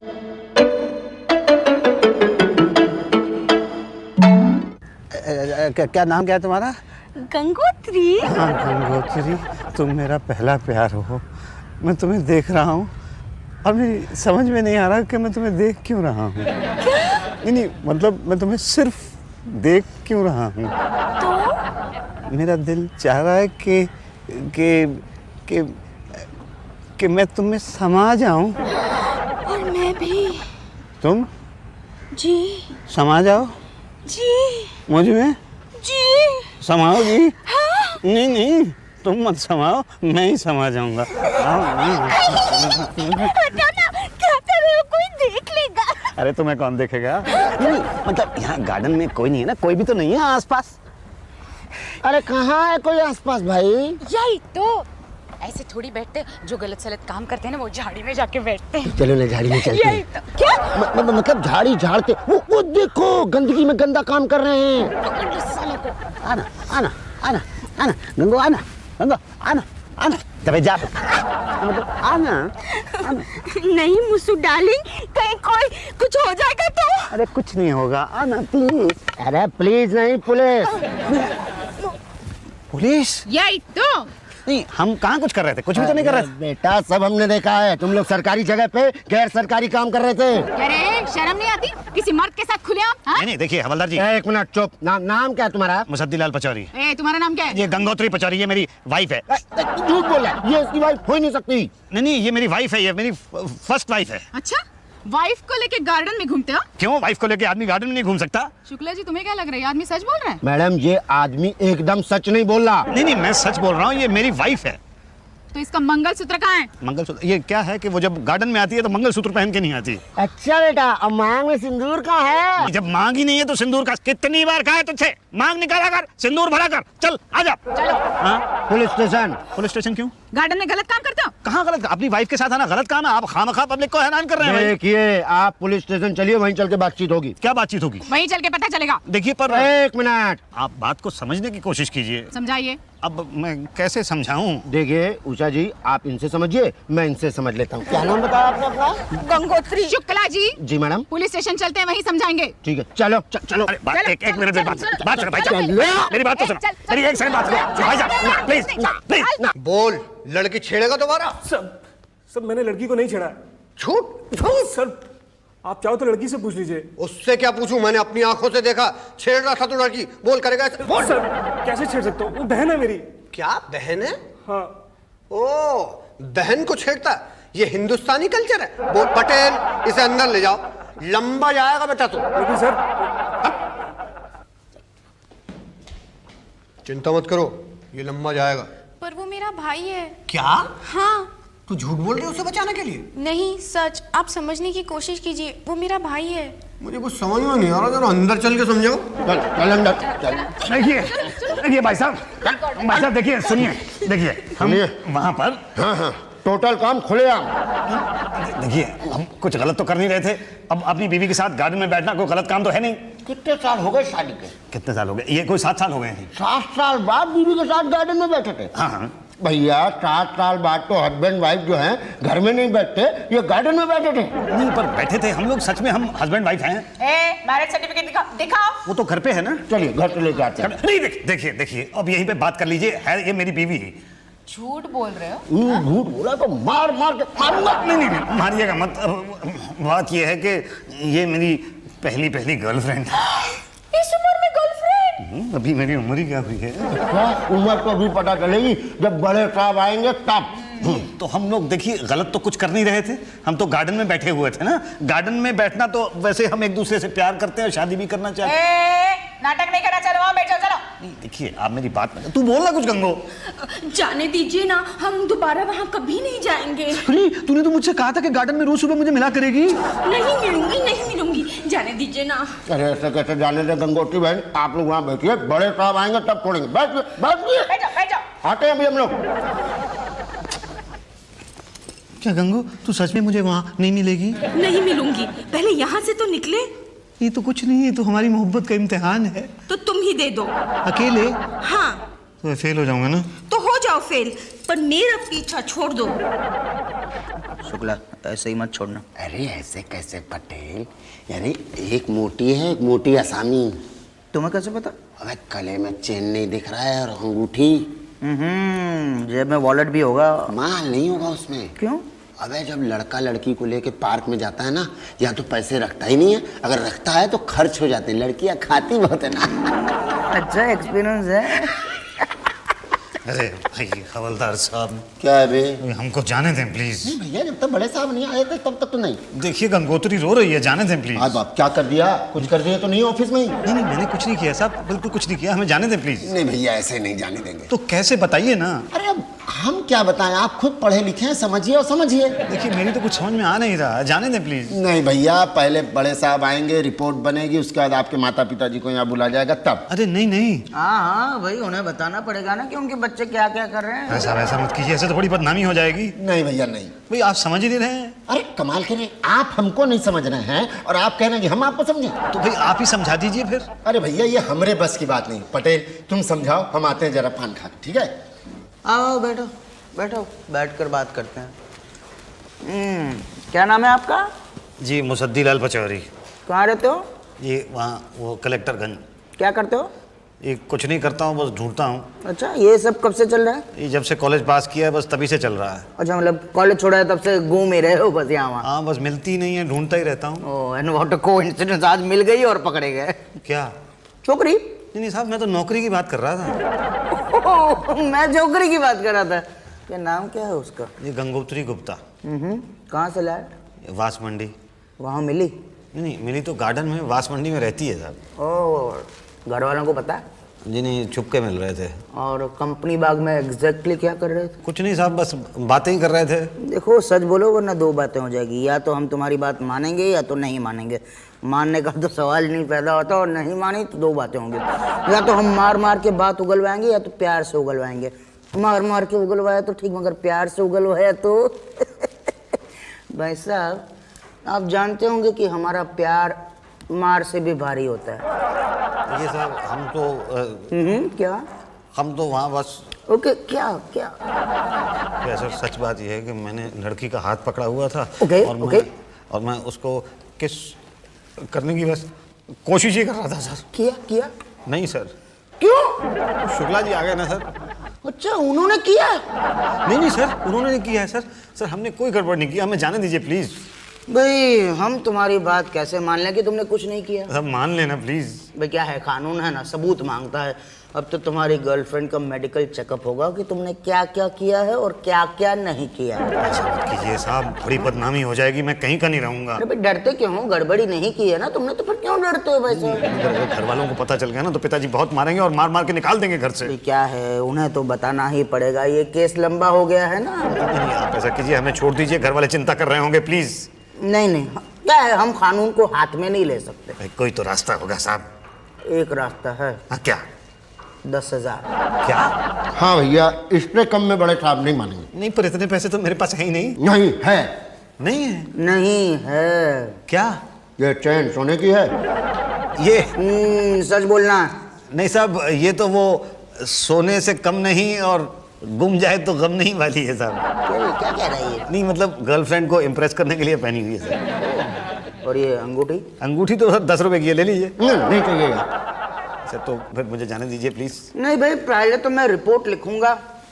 क्या नाम क्या है तुम्हारा? गंगोत्री। हाँ गंगोत्री, तुम मेरा पहला प्यार हो। मैं तुम्हें देख रहा हूँ, अभी समझ में नहीं आ रहा कि मैं तुम्हें देख क्यों रहा हूँ। नहीं मतलब मैं तुम्हें सिर्फ देख क्यों रहा हूँ। तो मेरा दिल चाह रहा है कि मैं तुम्हें समा जाऊं। और मैं भी। तुम जी समा जाओ जी मुझ में। जी समाओगी? हाँ। नहीं तुम मत समाओ, मैं ही समा जाऊंगा। क्या कर रहे हो? कोई देख लेगा। अरे तुम्हें कौन देखेगा? नहीं मतलब यहाँ गार्डन में कोई नहीं है ना, कोई भी तो नहीं है आसपास। अरे कहाँ है कोई आसपास भाई? यही तो, ऐसे थोड़ी बैठते, जो गलत सलत काम करते हैं ना वो झाड़ी में जाके बैठते हैं। चलो ना झाड़ी में चलते यही हैं। तो। क्या मतलब झाड़ी झाड़ते वो देखो गंदगी में गंदा काम कर रहे हैं। आना आना आना आना गंगो, आना गंगो, आना आना तबे जा आना आना। नहीं मुसु डार्लिंग, कहीं कोई कुछ हो जाएगा तो। अरे कुछ नहीं होगा, आना प्लीज। अरे प्लीज नहीं, पुलिस। पुलिस? यही तो। नहीं हम कहाँ कुछ कर रहे थे, कुछ भी तो नहीं कर रहे थे। बेटा सब हमने देखा है, तुम लोग सरकारी जगह पे गैर सरकारी काम कर रहे थे। अरे शर्म नहीं आती किसी मर्द के साथ खुलेआम? हाँ? नहीं देखिए हवलदार जी। एक मिनट चुप। नाम क्या है तुम्हारा? मुसद्दीलाल पचौरी। तुम्हारा नाम क्या है? ये गंगोत्री पचौरी, ये मेरी वाइफ है। झूठ बोल रहा है, ये इसकी वाइफ हो ही नहीं सकती। नहीं ये मेरी वाइफ है, ये मेरी फर्स्ट वाइफ है। अच्छा, वाइफ को लेके गार्डन में घूमते हो? क्यों, वाइफ को लेके आदमी गार्डन में नहीं घूम सकता? शुक्ला जी तुम्हें क्या लग रहा है, आदमी सच बोल रहा है? मैडम ये आदमी एकदम सच नहीं बोल रहा। नहीं मैं सच बोल रहा हूँ, ये मेरी वाइफ है। तो इसका मंगलसूत्र कहाँ है? मंगलसूत्र ये क्या है कि वो जब गार्डन में आती है तो मंगलसूत्र पहन के नहीं आती। अच्छा बेटा, अब मांग में सिंदूर का है? जब मांग ही नहीं है तो सिंदूर का कितनी बार कहा है तुझसे, मांग निकाला कर, सिंदूर भरा कर, चल आजा। चलो। हाँ पुलिस स्टेशन। पुलिस स्टेशन क्यों? गार्डन में गलत काम करते हो? कहाँ गलत? अपनी वाइफ के साथ आना गलत काम है? आप खामखा पब्लिक को हैरान कर रहे हैं भाई। देखिए आप पुलिस स्टेशन चलिए, वहीं चल के बातचीत होगी। क्या बातचीत होगी? वहीं चल के पता चलेगा। देखिए पर एक मिनट, आप बात को समझने की कोशिश कीजिए। समझाइए। अब मैं कैसे समझाऊं? देखिए उषा जी आप इनसे समझिए, मैं इनसे समझ लेता हूँ। क्या नाम बताया आपने अपना? गंगोत्री। शुक्ला जी जी मैडम। पुलिस स्टेशन चलते हैं, वहीं समझाएंगे। ठीक है चलो चलो। अरे बात चलो, एक चलो, मिनट चलो, बात चलो, बात सुनो भाई, चलो, मेरी बात तो सुनो, चल, चल, मेरी एक सेकंड बात सुनो भाई साहब, प्लीज। बोल, लड़की छेड़ेगा दोबारा? सब मैंने लड़की को नहीं छेड़ा। झूठ झूठ। सर आप चाहो तो लड़की से पूछ लीजिए। उससे क्या पूछूं, मैंने अपनी आंखों से देखा, छेड़ रहा था तो लड़की। बोल करेगा ऐसे? बोल। सर कैसे छेड़ सकता हूँ, वो बहन है मेरी। क्या बहन है? हाँ। ओ बहन को छेड़ता, ये हिंदुस्तानी कल्चर है। बोल पटेल, इसे अंदर ले जाओ, लंबा जाएगा बेटा तू। लेकिन सर चिंता मत करो, ये लंबा जाएगा। पर वो मेरा भाई है। क्या? हाँ। तू झूठ बोल रही है उसे बचाने के लिए? नहीं सच, आप समझने की कोशिश कीजिए, वो मेरा भाई है। मुझे कुछ समझ में नहीं आ रहा, जरा अंदर चल के समझाओ। चल चल अंदर चल। देखिए भाई साहब देखिए, सुनिए, देखिए हम सुनिए। वहाँ पर हाँ टोटल काम खुलेआम। देखिए हम कुछ गलत तो कर नहीं रहे थे। अब अपनी बीवी के साथ गार्डन में बैठना कोई गलत काम तो है नहीं। कितने साल हो गए शादी के? कितने साल हो गए? ये कोई 7 साल हो गए हैं। 7 साल बाद बीवी के साथ गार्डन में बैठे थे? हाँ भैया 7 साल बाद तो हस्बैंड वाइफ जो हैं घर में नहीं बैठते, ये गार्डन में बैठे थे। नहीं पर बैठे थे हम लोग, सच में हम हस्बैंड वाइफ हैं। मैरिज सर्टिफिकेट दिखाओ। वो तो घर पे है ना। चलिए घर से लेके आते हैं। नहीं देखिए अब यहीं पे बात कर लीजिए, है ये मेरी बीवी है। झूठ बोल रहे हो? झूठ बोला तो मार मार के मारूंगा। नहीं मारिएगा मत। बात ये है कि ये मेरी पहली गर्लफ्रेंड। इस उम्र में गर्लफ्रेंड? अभी मेरी उम्र ही क्या हुई है? उम्र तो अभी पता चलेगी जब बड़े साहब आएंगे तब। तो हम लोग देखिए गलत तो कुछ कर नहीं रहे थे, हम तो गार्डन में बैठे हुए थे ना। गार्डन में बैठना तो वैसे हम एक दूसरे से प्यार करते हैं, शादी भी करना चाहते हैं। नाटक नहीं करना, चलो वहाँ बैठ जाओ, चलो। नहीं देखिए आप मेरी बात में, तू बोल ना कुछ गंगो। जाने दीजिए ना, हम दोबारा वहाँ कभी नहीं जाएंगे। अरे तूने तो मुझसे कहा था कि गार्डन में रोज सुबह मुझे मिला करेगी। नहीं मिलूंगी, जाने दीजिए ना। अरे ऐसे कैसे जाने दे गंगोत्री बहन, आप लोग वहाँ बैठिए, बड़े साहब आएंगे तब छोड़ेंगे। बैठ जाओ। आते हैं अभी हम लोग। क्या गंगो तू सच में मुझे वहाँ नहीं मिलेगी? नहीं मिलूंगी, पहले यहाँ से तो निकले। ये तो कुछ नहीं है, तो हमारी मोहब्बत का इम्तिहान है। तो तुम ही दे दो। अकेले? हाँ। तो फेल हो जाऊंगा ना? तो हो जाओ फेल, पर मेरा पीछा छोड़ दो। शुक्ला ऐसे ही मत छोड़ना। अरे ऐसे कैसे पटेल, यानी एक मोटी है एक मोटी आसामी। तुम्हें कैसे पता? अबे गले में चेन नहीं दिख रहा है और अंगूठी। जेब में वॉलेट भी होगा। माल नहीं होगा उसमें। क्यों? अबे जब लड़का लड़की को लेके पार्क में जाता है ना, या तो पैसे रखता ही नहीं है, अगर रखता है तो खर्च हो जाते हैं। लड़कियां खाती बहुत है ना। अच्छा एक्सपीरियंस है। अरे भाई हवलदार साहब, क्या है बे? हमको जाने दें प्लीज। नहीं भैया, जब तक बड़े साहब नहीं आए थे तब तक तो नहीं। देखिए गंगोत्री रो रही है, जाने दें प्लीज। आज बाप क्या कर दिया? कुछ कर दिया तो नहीं ऑफिस में ही? नहीं नहीं, मैंने कुछ नहीं किया साहब, बिल्कुल कुछ नहीं किया, हमें जाने दें प्लीज। नहीं भैया, ऐसे नहीं जाने देंगे। तो कैसे बताइए ना। अरे अब हम क्या बताएं, आप खुद पढ़े लिखे हैं, समझिए और समझिए। देखिए मेरी तो कुछ समझ में आ नहीं रहा, जाने दें प्लीज। नहीं भैया, पहले बड़े साहब आएंगे, रिपोर्ट बनेगी, उसके बाद आपके माता पिताजी को यहाँ बुला जाएगा तब। अरे नहीं नहीं, हाँ भाई, उन्हें बताना पड़ेगा ना कि उनके बच्चे क्या क्या कर रहे हैं। ऐसा मत कीजिए, ऐसे तो बड़ी बदनामी हो जाएगी। नहीं भैया नहीं। भाई आप समझ ही नहीं रहे हैं। अरे कमाल करें, आप हमको नहीं समझ रहे हैं और आप कह रहे हैं कि हम आपको समझें। तो भाई आप ही समझा दीजिए फिर। अरे भैया, ये हमरे बस की बात नहीं। पटेल तुम समझाओ, हम आते हैं जरा पान खा के, ठीक है? आओ बैठो बैठो, बैठ कर बात करते हैं। क्या नाम है आपका? जी मुसद्दी लाल पचौरी। कहाँ रहते हो? ये वहाँ वो कलेक्टरगंज। क्या करते हो? ये कुछ नहीं करता हूँ, बस ढूंढता हूँ। अच्छा, ये सब कब से चल रहा है? ये जब से कॉलेज पास किया है बस तभी से चल रहा है। अच्छा, मतलब कॉलेज छोड़ा है तब से घूम ही रहे हो बस यहाँ वहाँ? हाँ, बस मिलती नहीं है, ढूंढता ही रहता हूँ। ओह, एंड व्हाट अ कोइंसिडेंस, आज मिल गई और पकड़े गए। क्या? छोकरी? नहीं साहब, मैं तो नौकरी की बात कर रहा था। ओह, मैं छोकरी की बात कर रहा था। क्या नाम क्या है उसका? ये गंगोत्री गुप्ता। कहाँ से लाए? वास मंडी। वहाँ मिली? नहीं, मिली तो गार्डन में, वास मंडी में रहती है साहब। ओह, घर वालों को पता है? जी नहीं, छुप के मिल रहे थे। और कंपनी बाग में एग्जैक्टली क्या कर रहे थे? कुछ नहीं साहब, बस बातें ही कर रहे थे। देखो सच बोलो वरना दो बातें हो जाएगी, या तो हम तुम्हारी बात मानेंगे या तो नहीं मानेंगे। मानने का तो सवाल नहीं पैदा होता, और नहीं मानी तो दो बातें होंगी। या तो हम मार मार के बात उगलवाएंगे या तो प्यार से उगलवाएंगे। मार मार के उगलवाया तो ठीक, मगर प्यार से उगलवाया तो भाई साहब आप जानते होंगे कि हमारा प्यार मार से भी भारी होता है। ये साहब हम तो क्या? हम तो वहाँ बस। ओके, क्या क्या? क्या सर, सच बात यह है कि मैंने लड़की का हाथ पकड़ा हुआ था। ओके, और मैं उसको किस करने की बस कोशिश ही कर रहा था सर। किया? नहीं सर। क्यों? शुक्ला जी आ गए ना सर। अच्छा, उन्होंने किया? नहीं सर, उन्होंने नहीं किया है सर। सर हमने कोई गड़बड़ नहीं किया, हमें जाने दीजिए प्लीज। भाई हम तुम्हारी बात कैसे मान लें कि तुमने कुछ नहीं किया? सब मान लेना प्लीज। भाई क्या है, कानून है ना, सबूत मांगता है। अब तो तुम्हारी गर्लफ्रेंड का मेडिकल चेकअप होगा कि तुमने क्या क्या किया है और क्या क्या नहीं किया है। ऐसा मत कीजिए साहब, बड़ी बदनामी हो जाएगी, मैं कहीं का नहीं रहूंगा। अरे भाई डरते क्यों हो? गड़बड़ी नहीं की है ना तुमने, तो फिर क्यों डरते हो भाई साहब? अगर घर वालों को पता चल गया ना तो पिताजी बहुत मारेंगे और मार मार के निकाल देंगे घर से। भाई क्या है, उन्हें तो बताना ही पड़ेगा, ये केस लंबा हो गया है ना। नहीं, आप ऐसा कीजिए, हमें छोड़ दीजिए, घर वाले चिंता कर रहे होंगे प्लीज। नहीं, क्या है, हम कानून को हाथ में नहीं ले सकते। भाई कोई तो रास्ता होगा साहब। एक रास्ता है। हाँ, क्या? 10,000। क्या? हाँ भैया, इससे कम में बड़े साहब नहीं मानेंगे। नहीं, पर इतने पैसे तो मेरे पास है ही नहीं। नहीं है। नहीं है? नहीं है। क्या? ये चैन सोने की है। ये सच बोलना। नहीं साहब, ये तो वो सोने से कम नहीं और गुम जाए तो गम नहीं वाली है साहब। क्या कह रही है? नहीं मतलब गर्लफ्रेंड को इम्प्रेस करने के लिए पहनी हुई है सर। और ये अंगूठी? अंगूठी तो सर 10 रुपए की है, ले लीजिए। नहीं चाहिए सर तो फिर मुझे जाने दीजिए प्लीज। नहीं भाई, पहले तो मैं रिपोर्ट लिखूंगा।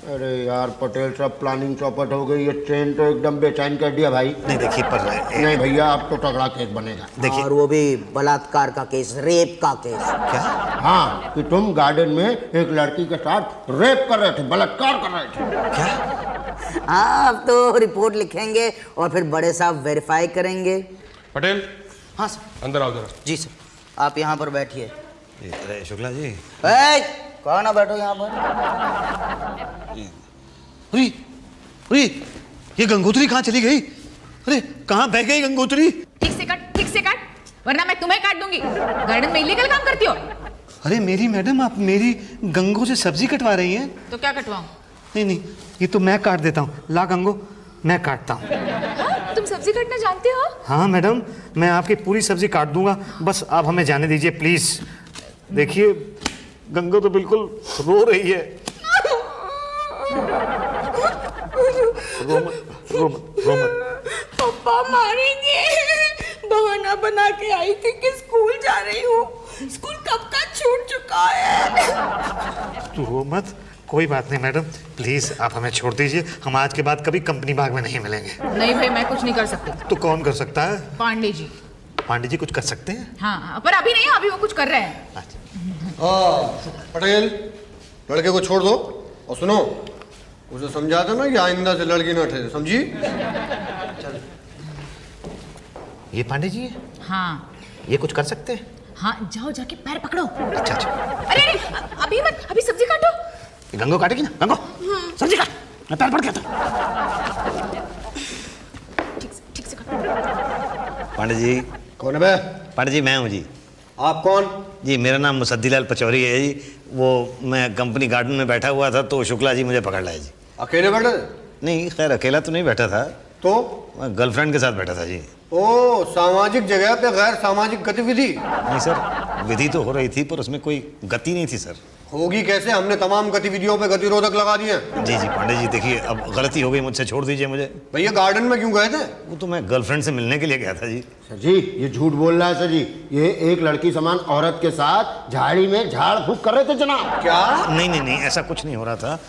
अरे यार पटेल साहब, प्लानिंग चौपट हो गई। ये चैन तो एकदम बेचैन कर दिया भाई। नहीं देखिए, पर नहीं भैया, अब तो तगड़ा केस बनेगा। देखिए। और वो भी बलात्कार का केस, रेप का केस। क्या? हाँ, कि तुम गार्डन में एक लड़की के साथ रेप कर रहे थे, बलात्कार कर रहे थे। क्या? हाँ, अब तो रिपोर्ट लिखेंगे और फिर बड़े साहब वेरीफाई करेंगे। पटेल हाँ सर। अंदर आओ जरा। जी सर, आप यहाँ पर बैठिए। अरे शुक्ला जी। कहाँ ना बैठो यहाँ पर। अरे अरे, ये गंगोत्री कहाँ चली गई? अरे कहाँ बह गई गंगोत्री? ठीक से कट, वरना मैं तुम्हें काट दूंगी। गार्डन में इलीगल काम करती हो? अरे मेरी मैडम, आप मेरी गंगो से सब्जी कटवा रही हैं? तो क्या कटवाऊं? नहीं, ये तो मैं काट देता हूँ। ला गंगो, मैं काटता हूँ। हाँ, तुम सब्जी काटना जानते हो? हाँ मैडम, मैं आपकी पूरी सब्जी काट दूंगा, बस आप हमें जाने दीजिए प्लीज। देखिए गंगो तो बिल्कुल रो रही है। रो मत, रो मत, रो मत। पापा मारेंगे। बहाना बना के आई थी कि स्कूल जा रही हूँ। स्कूल कब का छूट चुका है। तू रो मत, कोई बात नहीं मैडम, प्लीज आप हमें छोड़ दीजिए। हम आज के बाद कभी कंपनी बाग में नहीं मिलेंगे। नहीं भाई, मैं कुछ नहीं कर सकती। तो कौन कर सकता है? पांडे जी। पांडे जी कुछ कर सकते हैं? हाँ, पर अभी नहीं, अभी वो कुछ कर रहे हैं। अच्छा। पटेल, लड़के को छोड़ दो और सुनो, उसे समझा दो ना कि आइंदा से लड़की ना ठहरे, समझी? ये पांडे जी है? हाँ ये कुछ कर सकते हैं? हाँ, जाओ जाके पैर पकड़ो। अच्छा अच्छा। अरे अरे, अभी मत, अभी सब्जी काटो। ये गंगो काटेगी ना? गंगो सब्जी काट, मैं पैर पड़ गया था। ठीक से काटो। पांडे जी। कौन है बे? पांडे जी मैं हूँ जी। आप कौन? जी मेरा नाम मुसद्दीलाल पचौरी है जी। वो मैं कंपनी गार्डन में बैठा हुआ था तो शुक्ला जी मुझे पकड़ लाए जी। अकेले बैठे थे? नहीं खैर अकेला तो नहीं बैठा था, तो मैं गर्लफ्रेंड के साथ बैठा था जी। ओ, सामाजिक जगह पे गैर सामाजिक गतिविधि। नहीं सर, विधि तो हो रही थी पर उसमें कोई गति नहीं थी सर। होगी कैसे? हमने तमाम गतिविधियों पे गतिरोधक लगा दिए हैं। जी जी पांडे जी देखिए, अब गलती हो गई मुझसे, छोड़ दीजिए मुझे। भैया गार्डन में क्यों गए थे? वो तो मैं गर्लफ्रेंड से मिलने के लिए गया था जी। सर जी ये झूठ बोल रहा है सर जी। ये एक लड़की समान औरत के साथ झाड़ी में झाड़ फूक कर रहे थे जनाब। क्या? नहीं नहीं नहीं, ऐसा कुछ नहीं हो रहा था।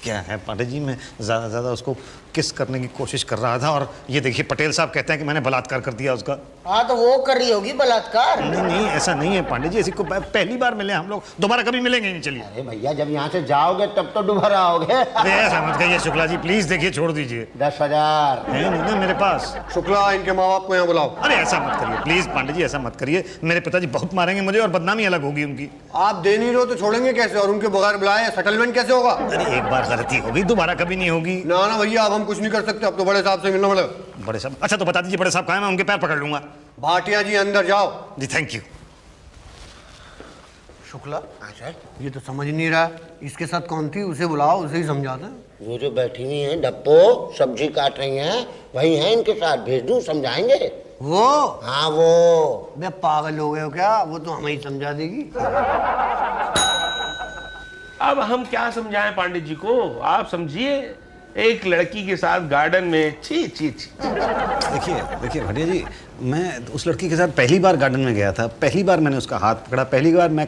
क्या है पांडे जी, मैं ज़्यादा से ज़्यादा उसको किस करने की कोशिश कर रहा था और ये देखिए पटेल साहब कहते हैं कि मैंने बलात्कार कर दिया उसका। हाँ तो वो कर रही होगी बलात्कार। नहीं नहीं ऐसा नहीं है पांडे जी, ऐसी को पहली बार मिले हम लोग, दोबारा कभी मिलेंगे नहीं। चलिए। अरे भैया जब यहाँ से जाओगे तब तो दोबारा आओगे। अरे ऐसा मत कहिए शुक्ला जी, प्लीज देखिए, छोड़ दीजिए। 10,000 है नहीं ना मेरे पास। शुक्ला, इनके माँ बाप को यहाँ बुलाओ। अरे ऐसा मत करिए प्लीज पांडे जी, ऐसा मत करिए। मेरे पिताजी बहुत मारेंगे मुझे और बदनामी अलग होगी उनकी। आप दे नहीं रहे हो तो छोड़ेंगे कैसे? और उनके बगैर बुलाए सेटलमेंट कैसे होगा? अरे एक बार गलती होगी, दोबारा कभी नहीं होगी। ना ना भैया, अब हम कुछ नहीं कर सकते। अब तो बड़े साहब से मिलना पड़ेगा। बड़े साहब? अच्छा तो बता दीजिए बड़े साहब कहाँ हैं, मैं उनके पैर पकड़ लूंगा। भाटिया जी अंदर जाओ। जी थैंक यू। शुक्ला, ये तो समझ नहीं रहा, इसके साथ कौन थी? उसे बुलाओ, उसे ही समझाते हैं। वो जो बैठी हुई हैं डप्पो सब्जी काट रही हैं, वही हैं इनके साथ, भेज दूं समझाएंगे। वो? हाँ वो। बे पागल हो गए हो क्या? वो तो हमें ही समझा देगी। अब हम क्या समझाएं पांडे जी को? आप समझिए, एक लड़की के साथ गार्डन में छी छी छी। देखिए देखिए भाटिया जी, मैं उस लड़की के साथ पहली बार गार्डन में गया था, पहली बार मैंने उसका हाथ पकड़ा, पहली बार मैं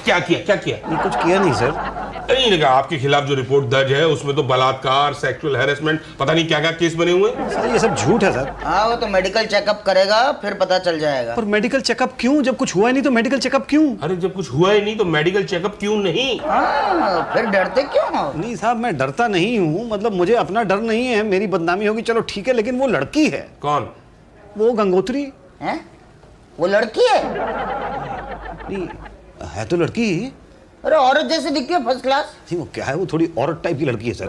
क्या किया? क्या किया? ये कुछ किया नहीं सर। नहीं लगा, आपके खिलाफ जो रिपोर्ट दर्ज है उसमें तो बलात्कार, सेक्सुअल हैरेसमेंट, पता नहीं क्या क्या केस बने हुए हैं। सर ये सब झूठ है सर। हाँ वो तो मेडिकल चेकअप करेगा फिर पता चल जाएगा। पर मेडिकल चेकअप क्यों? जब कुछ हुआ ही नहीं तो मेडिकल चेकअप क्यों? अरे जब कुछ हुआ ही नहीं तो मेडिकल चेकअप क्यों नहीं? हाँ फिर डरते क्यों हो? नहीं साहब मैं डरता नहीं हूँ, मतलब मुझे अपना डर नहीं है, मेरी बदनामी होगी चलो ठीक है, लेकिन वो लड़की है। कौन? वो गंगोत्री हैं? वो लड़की है? नहीं है तो लड़की ही। अरे औरत जैसे दिखती है, फर्स्ट क्लास। नहीं वो क्या है, वो थोड़ी औरत टाइप की लड़की है सर।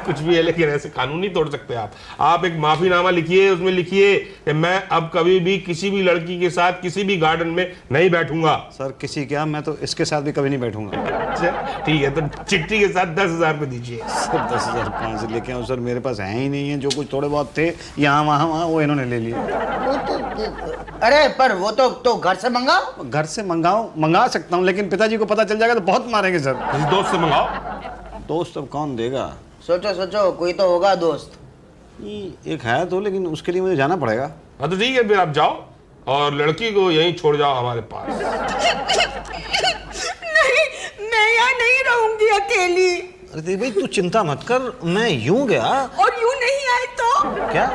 कुछ भी है, लेकिन ऐसे कानून नहीं तोड़ सकते आप। आप एक माफीनामा लिखिए, उसमें लिखिए कि मैं अब कभी भी किसी भी लड़की के साथ किसी भी गार्डन में नहीं बैठूंगा। सर किसी क्या, मैं तो इसके साथ भी कभी नहीं बैठूंगा। अच्छा ठीक है, तो चिट्ठी के साथ 10,000 रुपये दीजिए। सर 10,000 कहाँ से लेके आऊँ सर, मेरे पास है ही नहीं है। जो कुछ थोड़े बहुत थे यहाँ वहाँ वहाँ वो इन्होंने ले लिए। अरे पर वो तो घर से मंगाओ। घर से मंगा सकता हूँ, लेकिन पिताजी को पता चल जाएगा तो बहुत मारेंगे सर। किसी दोस्त से मंगाओ। दोस्त अब कौन देगा? सोचो सोचो, कोई तो होगा दोस्त। एक है तो, लेकिन उसके लिए मुझे जाना पड़ेगा। हाँ तो ठीक है, फिर आप जाओ और लड़की को यहीं छोड़ जाओ हमारे पास। नहीं, मैं यहाँ नहीं रहूंगी अकेली। अरे देख भाई तू चिंता मत कर, मैं यूं गया। और यूं नहीं आए तो? क्या?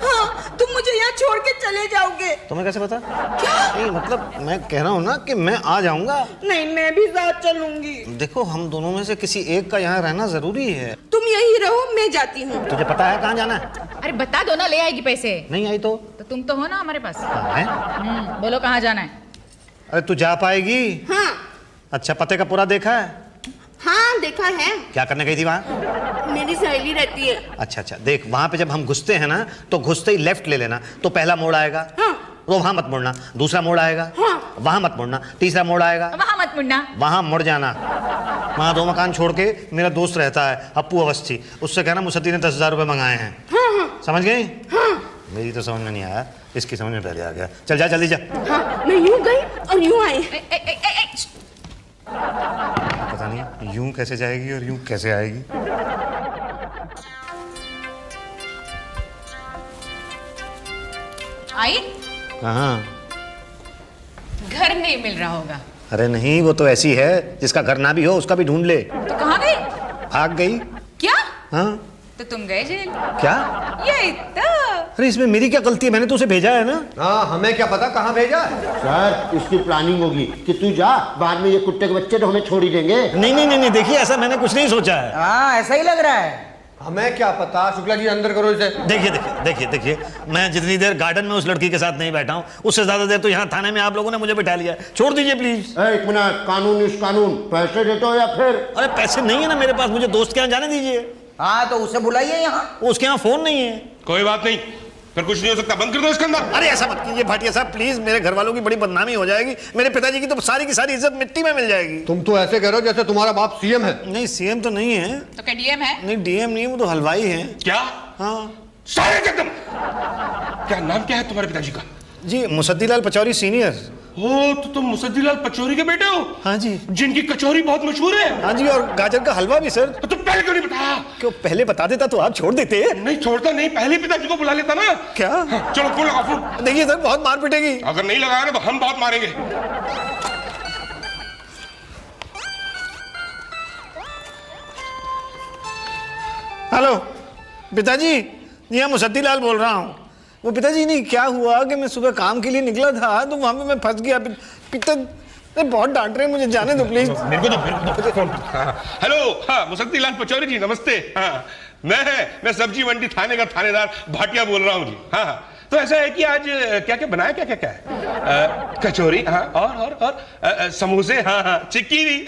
हाँ, तुम मुझे यहाँ छोड़ के चले जाओगे। तुम्हें कैसे पता? नहीं मतलब मैं कह रहा हूँ ना कि मैं आ जाऊंगा। नहीं, मैं भी साथ चलूंगी। देखो हम दोनों में से किसी एक का यहाँ रहना जरूरी है। तुम यही रहो, मैं जाती हूँ। तुझे पता है कहाँ जाना है? अरे बता दो ना, ले आएगी पैसे। नहीं आई तो तुम तो हो ना हमारे पास। है? बोलो कहाँ जाना है? अरे तू जा पाएगी? हाँ अच्छा पते का पूरा देखा है? हाँ देखा है। क्या करने गई थी वहाँ? मेरी सहेली रहती है। अच्छा अच्छा देख, वहाँ पे जब हम घुसते हैं ना तो घुसते ही लेफ्ट ले लेना, तो पहला मोड़ आएगा। हाँ। तो वहाँ मत मुड़ना, दूसरा मोड़ आएगा। हाँ। वहाँ मत मुड़ना, तीसरा मोड़ आएगा। वहाँ मत मुड़ना। वहाँ मुड़ जाना। वहाँ 2 मकान छोड़ के मेरा दोस्त रहता है अप्पू अवस्थी, उससे कहना मुसद्दी ने 10,000 रुपये मंगाए हैं। हाँ। समझ गई? हाँ। मेरी तो समझ में नहीं आया, इसकी समझ में पहले आ गया। चल जा जल्दी जा। हाँ, मैं यूं गई और यूं आई। पता नहीं यूं कैसे जाएगी और यूं कैसे आएगी। आई हाँ। घर नहीं मिल रहा होगा। अरे नहीं, वो तो ऐसी है जिसका घर ना भी हो उसका भी ढूंढ ले। तो कहाँ गई? भाग गई। क्या? हाँ। तो तुम गए जेल? क्या? यही तो। अरे इसमें मेरी क्या गलती है, मैंने तो उसे भेजा है ना। हाँ, हमें क्या पता कहाँ भेजा है। सर इसकी प्लानिंग होगी कि तू जा, बाद में ये कुत्ते के बच्चे तो हमें छोड़ ही देंगे। नहीं नहीं नहीं, नहीं देखिए ऐसा मैंने कुछ नहीं सोचा है। हाँ ऐसा ही लग रहा है। हमें क्या पता। शुक्ला जी अंदर करो इसे। देखिए देखिए देखिए देखिए, मैं जितनी देर गार्डन में उस लड़की के साथ नहीं बैठा हूँ उससे ज्यादा देर तो यहाँ थाने में आप लोगों ने मुझे बिठा लिया है। छोड़ दीजिए प्लीज। एक मिनट, कानून इस कानून, पैसे देते हो या फिर? अरे पैसे नहीं है ना मेरे पास, मुझे दोस्त के यहाँ जाने दीजिए। हाँ तो उसे बुलाइए यहाँ। उसके यहाँ फोन नहीं है। कोई बात नहीं, फिर कुछ नहीं हो सकता, बंद कर दो इसके अंदर। अरे ऐसा मत कीजिए भाटिया साहब प्लीज, मेरे घर वालों की बड़ी बदनामी हो जाएगी, मेरे पिताजी की तो सारी की सारी इज्जत मिट्टी में मिल जाएगी। तुम तो ऐसे कह रहे हो जैसे तुम्हारा बाप सीएम है। नहीं सीएम तो नहीं है। तो क्या डीएम है? नहीं डीएम नहीं, वो तो हलवाई है। क्या? हाँ सारे एकदम। क्या नाम क्या है तुम्हारे पिताजी का? जी मुसद्दीलाल पचौरी सीनियर। हो तो तुम मुसद्दीलाल पचौरी के बेटे हो? हाँ जी। जिनकी कचौरी बहुत मशहूर है। हाँ जी, और गाजर का हलवा भी सर। तो तुम पहले क्यों नहीं बताया? क्यों पहले बता देता तो आप छोड़ देते। नहीं छोड़ता नहीं, पहले पिताजी को बुला लेता ना। क्या? चलो फोन लगा फोन। देखिए सर बहुत मार पिटेगी। अगर नहीं लगाया ना तो हम बहुत मारेंगे। हेलो पिताजी, जी हाँ मुसद्दीलाल बोल रहा हूँ। वो पिताजी नहीं क्या हुआ कि मैं सुबह काम के लिए निकला था तो वहां पे मैं फंस गया। पिता बहुत डांट रहे हैं मुझे, जाने दो प्लीज। मेरे को दो फोन। हेलो, हाँ मुसद्दीलाल पचौरी जी नमस्ते। हाँ मैं सब्जी मंडी थाने का थानेदार भाटिया बोल रहा हूँ जी। हाँ तो ऐसा है कि आज क्या क्या बनाया, क्या क्या क्या है? कचौरी, हाँ और समोसे, हाँ चिक्की भी,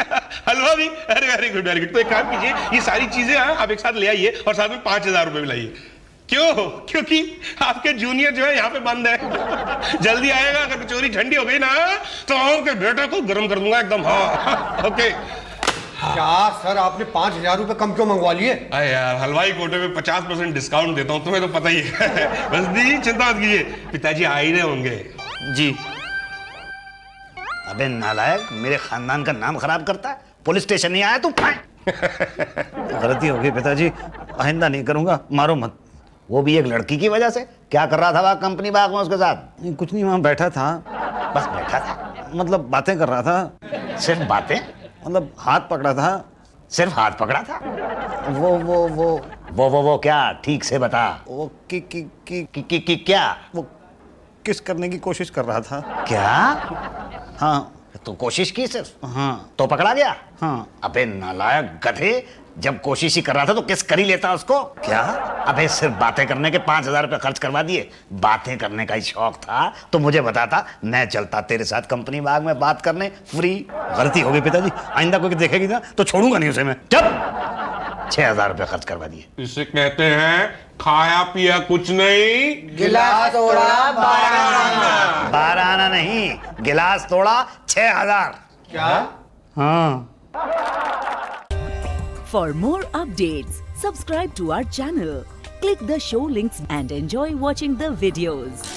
हलवा भी। अरे वेरी गुड वेरी गुड। तो एक काम कीजिए, ये सारी चीजें आप एक साथ ले आइए और साथ में 5,000 रुपए भी लाइए। क्यों? क्योंकि आपके जूनियर जो है यहाँ पे बंद है। जल्दी आएगा, अगर कचौरी ठंडी हो गई ना तो आपके बेटे को गर्म कर दूंगा एकदम। हाँ ओके। क्या सर आपने 5,000 रुपए कम क्यों मंगवा लिए? अरे यार हलवाई कोटे में 50% डिस्काउंट देता हूँ, तुम्हें तो पता ही है। बस दी चिंता मत कीजिए, पिताजी आ ही रहे होंगे। जी। अबे नालायक, मेरे खानदान का नाम खराब करता है। पुलिस स्टेशन नहीं आया तू? गलती हो गई पिताजी, आइंदा नहीं करूंगा, मारो मत। वो भी एक लड़की की वजह से? क्या कर रहा था वहाँ कंपनी बाग में उसके साथ? नहीं कुछ नहीं, वहां बैठा था। बस बैठा था? मतलब बातें कर रहा था। सिर्फ बातें? मतलब हाथ पकड़ा था। सिर्फ हाथ पकड़ा था? वो क्या? ठीक से बता। वो कि क्या? वो किस करने की कोशिश कर रहा था। क्या? हाँ। तो कोशिश की सिर्फ? हाँ। तो पकड़ा गया? हाँ। अबे नालायक गधे, जब कोशिश ही कर रहा था तो किस कर ही लेता उसको? क्या? अबे सिर्फ बातें करने के 5,000 रुपए खर्च करवा दिए। बातें करने का ही शौक था तो मुझे बताता, मैं चलता तेरे साथ कंपनी बाग में बात करने फ्री। गलती हो गई पिताजी, आइंदा कोई देखेगी ना तो छोड़ूंगा नहीं उसे मैं। जब 6,000 रुपए खर्च करवा दिए। इसे कहते हैं खाया पिया कुछ नहीं, गिलास तोड़ा 12 आना नहीं, गिलास तोड़ा 6,000। क्या? हाँ। For more updates, subscribe to our channel, click the show links and enjoy watching the videos.